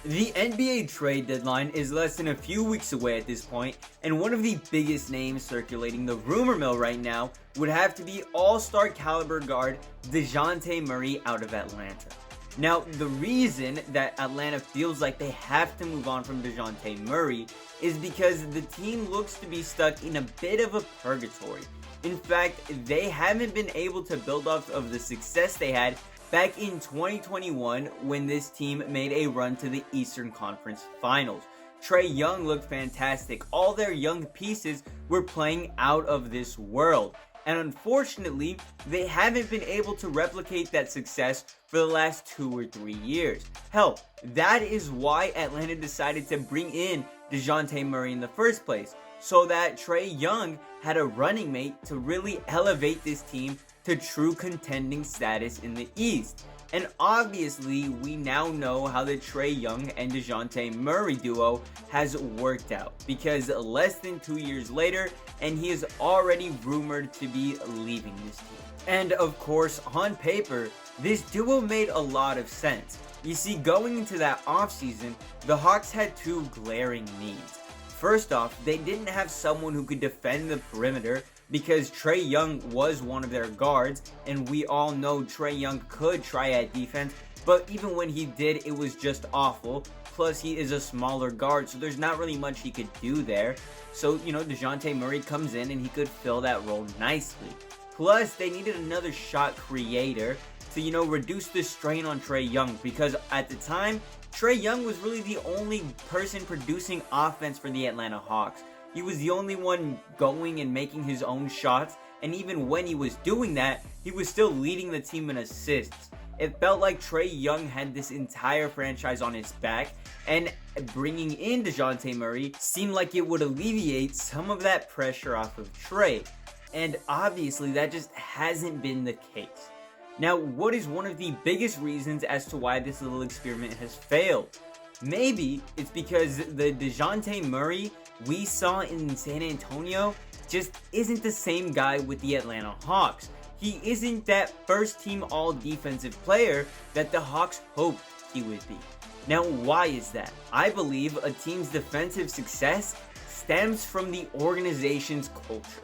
The NBA trade deadline is less than a few weeks away at this point, and one of the biggest names circulating the rumor mill right now would have to be all-star caliber guard Dejounte Murray out of Atlanta. Now, the reason that Atlanta feels like they have to move on from Dejounte Murray is because the team looks to be stuck in a bit of a purgatory. In fact, they haven't been able to build off of the success they had back in 2021 when this team made a run to the Eastern Conference Finals. Trae Young looked fantastic. All their young pieces were playing out of this world. And unfortunately, they haven't been able to replicate that success for the last 2 or 3 years. Hell, that is why Atlanta decided to bring in Dejounte Murray in the first place, so that Trae Young had a running mate to really elevate this team to true contending status in the East. And obviously, we now know how the Trae Young and Dejounte Murray duo has worked out, because less than 2 years later, and he is already rumored to be leaving this team. And of course, on paper, this duo made a lot of sense. You see, going into that offseason, the Hawks had two glaring needs. First off, they didn't have someone who could defend the perimeter, because Trae Young was one of their guards, and we all know Trae Young could try at defense, but even when he did, it was just awful. Plus, he is a smaller guard, so there's not really much he could do there. So, Dejounte Murray comes in and he could fill that role nicely. Plus, they needed another shot creator to, reduce the strain on Trae Young, because at the time, Trae Young was really the only person producing offense for the Atlanta Hawks. He was the only one going and making his own shots, and even when he was doing that, he was still leading the team in assists. It felt like Trae Young had this entire franchise on his back, and bringing in Dejounte Murray seemed like it would alleviate some of that pressure off of Trae. And obviously, that just hasn't been the case. Now, what is one of the biggest reasons as to why this little experiment has failed? Maybe it's because the Dejounte Murray we saw in San Antonio just isn't the same guy with the Atlanta Hawks. He isn't that first-team all-defensive player that the Hawks hoped he would be. Now, why is that? I believe a team's defensive success stems from the organization's culture.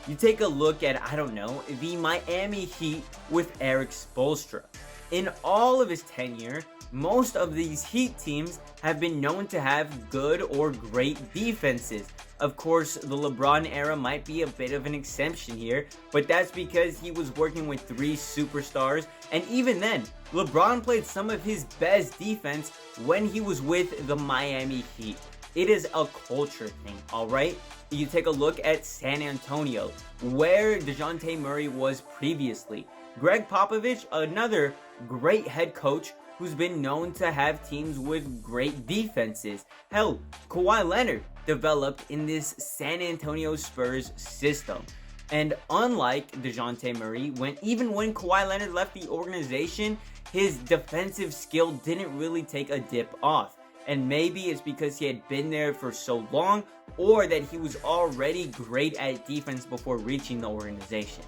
You take a look at, the Miami Heat with Eric Spoelstra. In all of his tenure, most of these Heat teams have been known to have good or great defenses. Of course, the LeBron era might be a bit of an exception here, but that's because he was working with 3 superstars, and even then, LeBron played some of his best defense when he was with the Miami Heat. It is a culture thing, alright? You take a look at San Antonio, where Dejounte Murray was previously. Greg Popovich, another great head coach who's been known to have teams with great defenses. Hell, Kawhi Leonard developed in this San Antonio Spurs system. And unlike Dejounte Murray, even when Kawhi Leonard left the organization, his defensive skill didn't really take a dip off. And maybe it's because he had been there for so long, or that he was already great at defense before reaching the organization.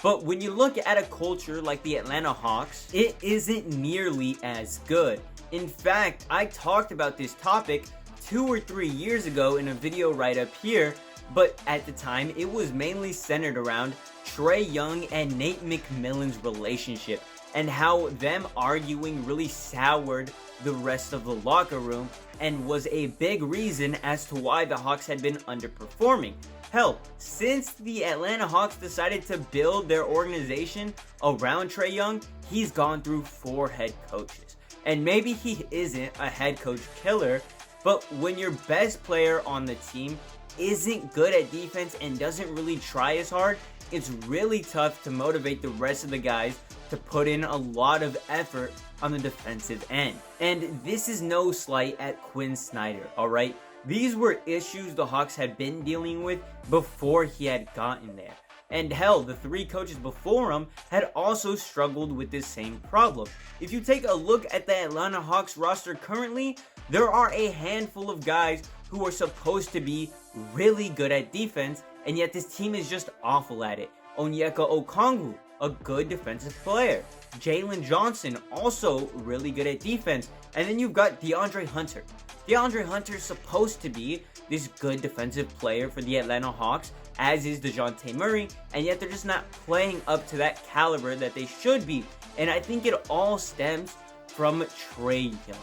But when you look at a culture like the Atlanta Hawks, it isn't nearly as good. In fact, I talked about this topic 2 or 3 years ago in a video right up here, but at the time, it was mainly centered around Trae Young and Nate McMillan's relationship, and how them arguing really soured the rest of the locker room, and was a big reason as to why the Hawks had been underperforming. Hell, since the Atlanta Hawks decided to build their organization around Trae Young, he's gone through 4 head coaches. And maybe he isn't a head coach killer, but when your best player on the team isn't good at defense and doesn't really try as hard, it's really tough to motivate the rest of the guys to put in a lot of effort on the defensive end. And this is no slight at Quinn Snyder, alright? These were issues the Hawks had been dealing with before he had gotten there. And hell, the 3 coaches before him had also struggled with this same problem. If you take a look at the Atlanta Hawks roster currently, there are a handful of guys who are supposed to be really good at defense, and yet this team is just awful at it. Onyeka Okongwu, a good defensive player. Jalen Johnson, also really good at defense. And then you've got DeAndre Hunter. DeAndre Hunter is supposed to be this good defensive player for the Atlanta Hawks, as is Dejounte Murray, and yet they're just not playing up to that caliber that they should be. And I think it all stems from Trae Young.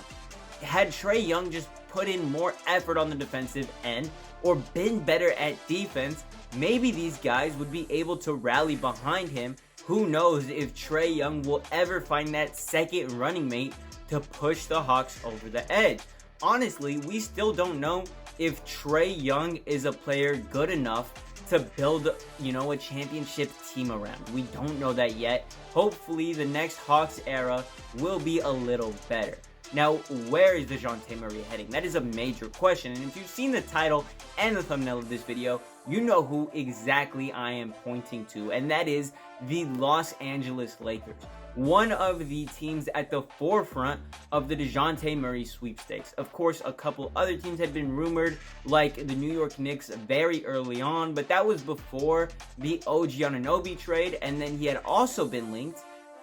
Had Trae Young just put in more effort on the defensive end or been better at defense, maybe these guys would be able to rally behind him. Who knows if Trae Young will ever find that second running mate to push the Hawks over the edge. Honestly, we still don't know if Trae Young is a player good enough to build, a championship team around. We don't know that yet. Hopefully, the next Hawks era will be a little better. Now, where is Dejounte Murray heading? That is a major question, and if you've seen the title and the thumbnail of this video, you know who exactly I am pointing to, and that is the Los Angeles Lakers. One of the teams at the forefront of the Dejounte Murray sweepstakes. Of course, a couple other teams had been rumored, like the New York Knicks very early on, but that was before the OG Anunoby trade, and then he had also been linked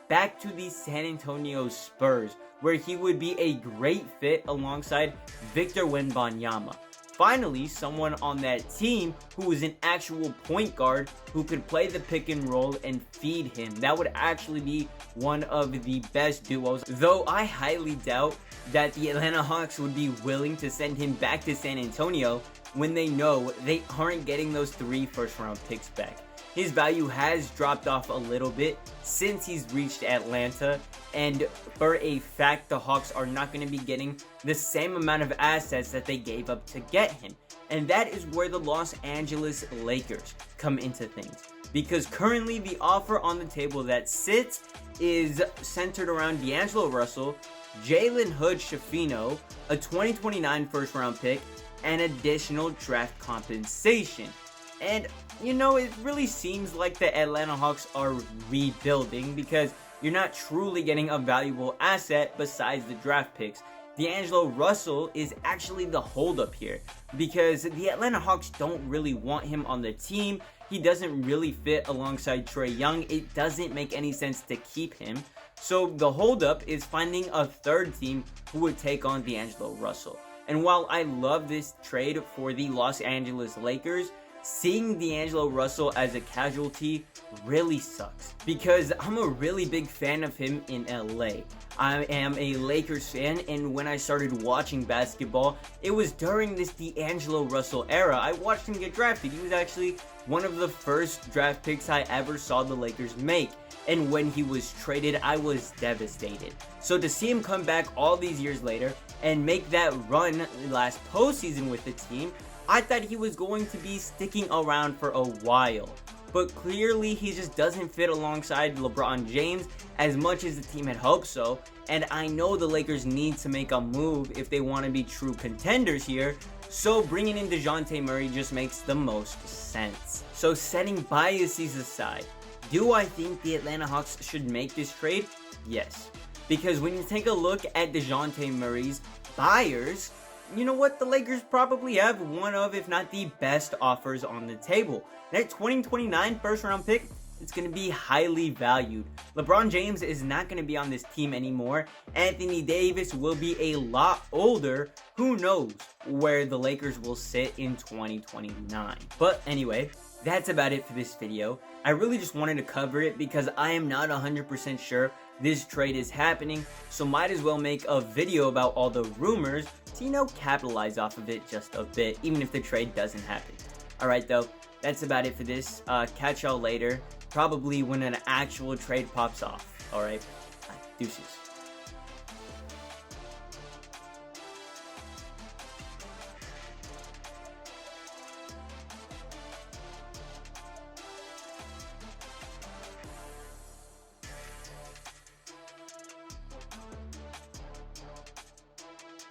back to the San Antonio Spurs, where he would be a great fit alongside Victor Wembanyama. Finally, someone on that team who was an actual point guard who could play the pick and roll and feed him. That would actually be one of the best duos, though I highly doubt that the Atlanta Hawks would be willing to send him back to San Antonio when they know they aren't getting those 3 first-round picks back. His value has dropped off a little bit since he's reached Atlanta, and for a fact, the Hawks are not going to be getting the same amount of assets that they gave up to get him. And that is where the Los Angeles Lakers come into things. Because currently the offer on the table that sits is centered around D'Angelo Russell, Jalen Hood-Schifino, a 2029 first-round pick, and additional draft compensation. And it really seems like the Atlanta Hawks are rebuilding because you're not truly getting a valuable asset besides the draft picks. D'Angelo Russell is actually the holdup here because the Atlanta Hawks don't really want him on the team. He doesn't really fit alongside Trae Young. It doesn't make any sense to keep him. So the holdup is finding a third team who would take on D'Angelo Russell. And while I love this trade for the Los Angeles Lakers, seeing D'Angelo Russell as a casualty really sucks because I'm a really big fan of him in LA. I am a Lakers fan, and when I started watching basketball, it was during this D'Angelo Russell era. I watched him get drafted. He was actually one of the first draft picks I ever saw the Lakers make. And when he was traded, I was devastated. So to see him come back all these years later and make that run last postseason with the team, I thought he was going to be sticking around for a while. But clearly he just doesn't fit alongside LeBron James as much as the team had hoped so. And I know the Lakers need to make a move if they want to be true contenders here. So bringing in Dejounte Murray just makes the most sense. So setting biases aside, do I think the Atlanta Hawks should make this trade? Yes. Because when you take a look at Dejounte Murray's buyers, you know what? The Lakers probably have one of, if not the best offers on the table. That 2029 first-round pick, it's going to be highly valued. LeBron James is not going to be on this team anymore. Anthony Davis will be a lot older. Who knows where the Lakers will sit in 2029. But anyway, that's about it for this video. I really just wanted to cover it because I am not 100% sure this trade is happening, so might as well make a video about all the rumors to, capitalize off of it just a bit, even if the trade doesn't happen. Alright though, that's about it for this. Catch y'all later, probably when an actual trade pops off. Alright, deuces.